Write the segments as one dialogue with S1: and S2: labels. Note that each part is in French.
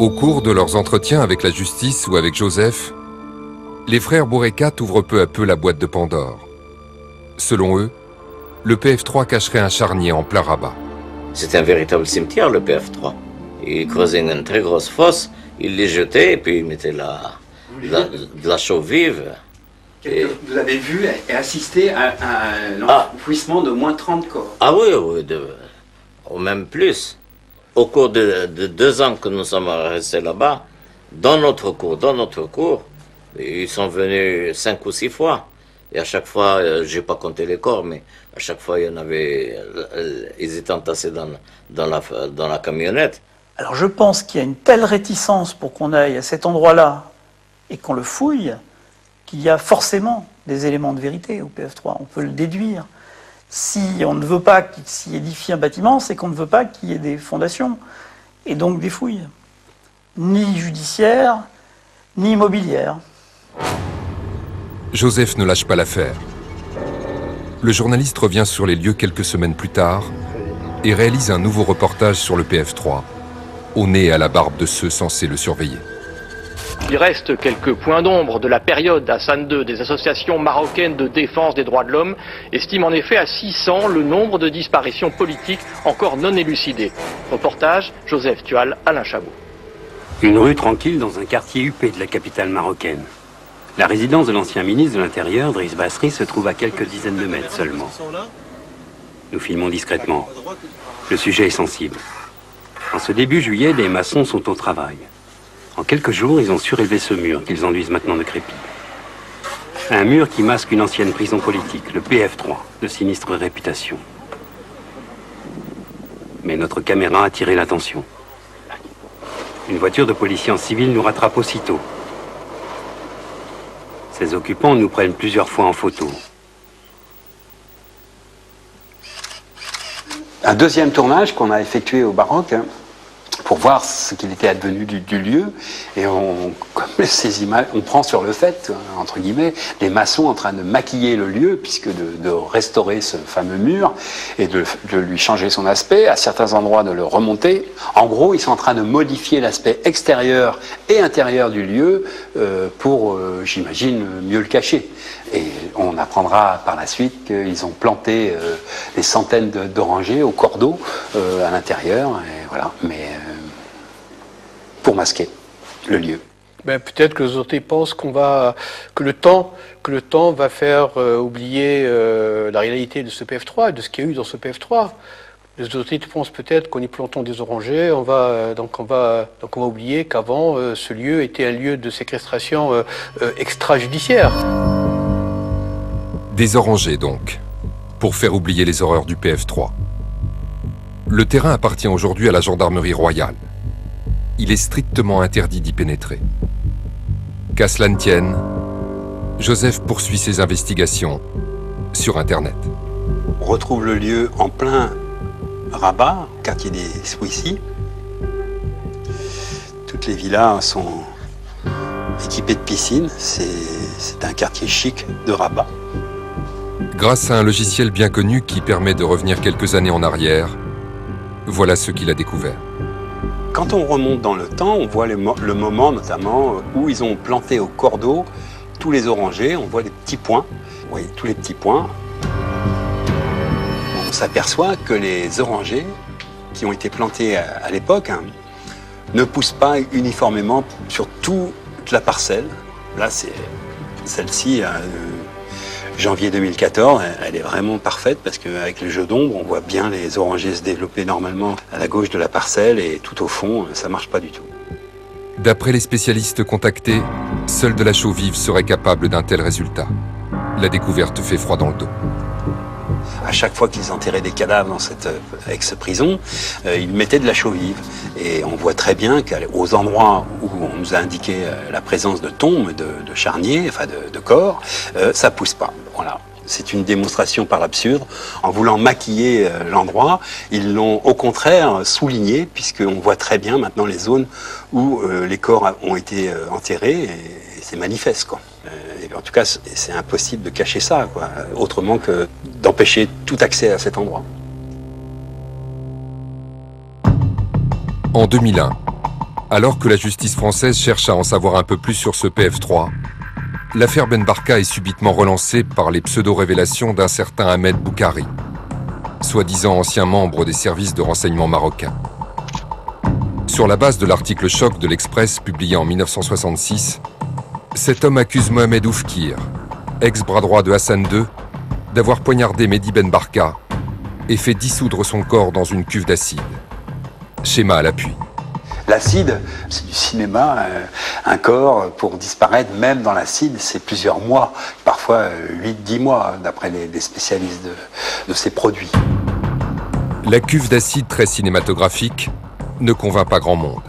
S1: Au cours de leurs entretiens avec la justice ou avec Joseph, les frères Bourekat ouvrent peu à peu la boîte de Pandore. Selon eux, le PF3 cacherait un charnier en plein Rabat.
S2: C'était un véritable cimetière, le PF3. Ils creusaient une très grosse fosse, ils les jetaient et puis ils mettaient de la chaux vive.
S3: Vous avez vu et assisté à l'enfouissement de moins 30 corps.
S2: Ah oui, ou même plus. Au cours de 2 ans que nous sommes restés là-bas, dans notre cours, ils sont venus 5 ou 6 fois. Et à chaque fois, je n'ai pas compté les corps, mais à chaque fois, il y en avait, ils étaient entassés dans la camionnette.
S4: Alors je pense qu'il y a une telle réticence pour qu'on aille à cet endroit-là et qu'on le fouille, qu'il y a forcément des éléments de vérité au PF3. On peut le déduire. Si on ne veut pas qu'il s'y édifie un bâtiment, c'est qu'on ne veut pas qu'il y ait des fondations et donc des fouilles. Ni judiciaires, ni immobilières.
S1: Joseph ne lâche pas l'affaire. Le journaliste revient sur les lieux quelques semaines plus tard et réalise un nouveau reportage sur le PF3, au nez et à la barbe de ceux censés le surveiller.
S5: Il reste quelques points d'ombre de la période à Hassan II. Des associations marocaines de défense des droits de l'homme estiment en effet à 600 le nombre de disparitions politiques encore non élucidées. Reportage, Joseph Tual, Alain Chabot.
S6: Une rue tranquille dans un quartier huppé de la capitale marocaine. La résidence de l'ancien ministre de l'Intérieur, Driss Basri, se trouve à quelques dizaines de mètres seulement. Nous filmons discrètement. Le sujet est sensible. En ce début juillet, les maçons sont au travail. En quelques jours, ils ont surélevé ce mur qu'ils enduisent maintenant de crépi. Un mur qui masque une ancienne prison politique, le PF3, de sinistre réputation. Mais notre caméra a attiré l'attention. Une voiture de policiers en civil nous rattrape aussitôt. Ses occupants nous prennent plusieurs fois en photo.
S3: Un deuxième tournage qu'on a effectué au Baroque, pour voir ce qu'il était advenu du lieu, et comme ces images, on prend sur le fait, entre guillemets, les maçons en train de maquiller le lieu, puisque de restaurer ce fameux mur, et de lui changer son aspect, à certains endroits de le remonter. En gros, ils sont en train de modifier l'aspect extérieur et intérieur du lieu pour, j'imagine, mieux le cacher. Et on apprendra par la suite qu'ils ont planté des centaines d'orangers au cordeau à l'intérieur, et voilà. Mais pour masquer le lieu.
S7: Ben, peut-être que les autorités pensent que le temps va faire oublier la réalité de ce PF3 et de ce qu'il y a eu dans ce PF3. Les autorités pensent peut-être qu'en y plantant des orangers, on va oublier qu'avant ce lieu était un lieu de séquestration extrajudiciaire.
S1: Des orangers donc, pour faire oublier les horreurs du PF3. Le terrain appartient aujourd'hui à la gendarmerie royale. Il est strictement interdit d'y pénétrer. Qu'à cela ne tienne, Joseph poursuit ses investigations sur Internet.
S3: On retrouve le lieu en plein Rabat, quartier des Souissi. Toutes les villas sont équipées de piscines. C'est un quartier chic de Rabat.
S1: Grâce à un logiciel bien connu qui permet de revenir quelques années en arrière, voilà ce qu'il a découvert.
S3: Quand on remonte dans le temps, on voit le moment notamment où ils ont planté au cordeau tous les orangers. On voit les petits points. Vous voyez tous les petits points. On s'aperçoit que les orangers qui ont été plantés à l'époque ne poussent pas uniformément sur toute la parcelle. Là, c'est celle-ci, janvier 2014, elle est vraiment parfaite parce qu'avec le jeu d'ombre, on voit bien les orangers se développer normalement à la gauche de la parcelle et tout au fond, ça marche pas du tout.
S1: D'après les spécialistes contactés, seul de la chaux vive serait capable d'un tel résultat. La découverte fait froid dans le dos.
S3: À chaque fois qu'ils enterraient des cadavres dans cette ex-prison, ils mettaient de la chaux vive. Et on voit très bien qu'aux endroits où on nous a indiqué la présence de tombes, de charniers, enfin de corps, ça pousse pas. Voilà. C'est une démonstration par l'absurde. En voulant maquiller l'endroit, ils l'ont au contraire souligné, puisqu'on voit très bien maintenant les zones où les corps ont été enterrés, et c'est manifeste, quoi. Et en tout cas, c'est impossible de cacher ça, quoi, autrement que d'empêcher tout accès à cet endroit.
S1: En 2001, Alors que la justice française cherche à en savoir un peu plus sur ce PF3, l'affaire Ben Barka est subitement relancée par les pseudo-révélations d'un certain Ahmed Boukari, soi-disant ancien membre des services de renseignement marocains. Sur la base de l'article choc de l'Express publié en 1966, cet homme accuse Mohamed Oufkir, ex-bras droit de Hassan II, d'avoir poignardé Mehdi Ben Barka et fait dissoudre son corps dans une cuve d'acide. Schéma à l'appui.
S3: L'acide, c'est du cinéma. Un corps, pour disparaître, même dans l'acide, c'est plusieurs mois, parfois 8-10 mois, d'après les spécialistes de ces produits.
S1: La cuve d'acide très cinématographique ne convainc pas grand monde.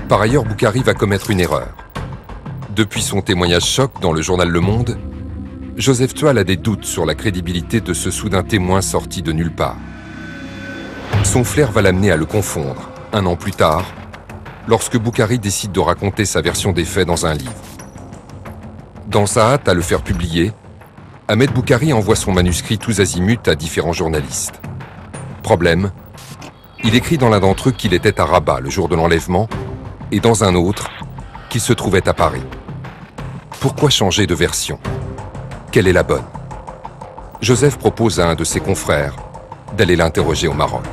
S1: Par ailleurs, Boukari va commettre une erreur. Depuis son témoignage choc dans le journal Le Monde, Joseph Thual a des doutes sur la crédibilité de ce soudain témoin sorti de nulle part. Son flair va l'amener à le confondre, un an plus tard, lorsque Boukari décide de raconter sa version des faits dans un livre. Dans sa hâte à le faire publier, Ahmed Boukari envoie son manuscrit tous azimuts à différents journalistes. Problème, il écrit dans l'un d'entre eux qu'il était à Rabat le jour de l'enlèvement et dans un autre qu'il se trouvait à Paris. Pourquoi changer de version? Quelle est la bonne? Joseph propose à un de ses confrères d'aller l'interroger au Maroc.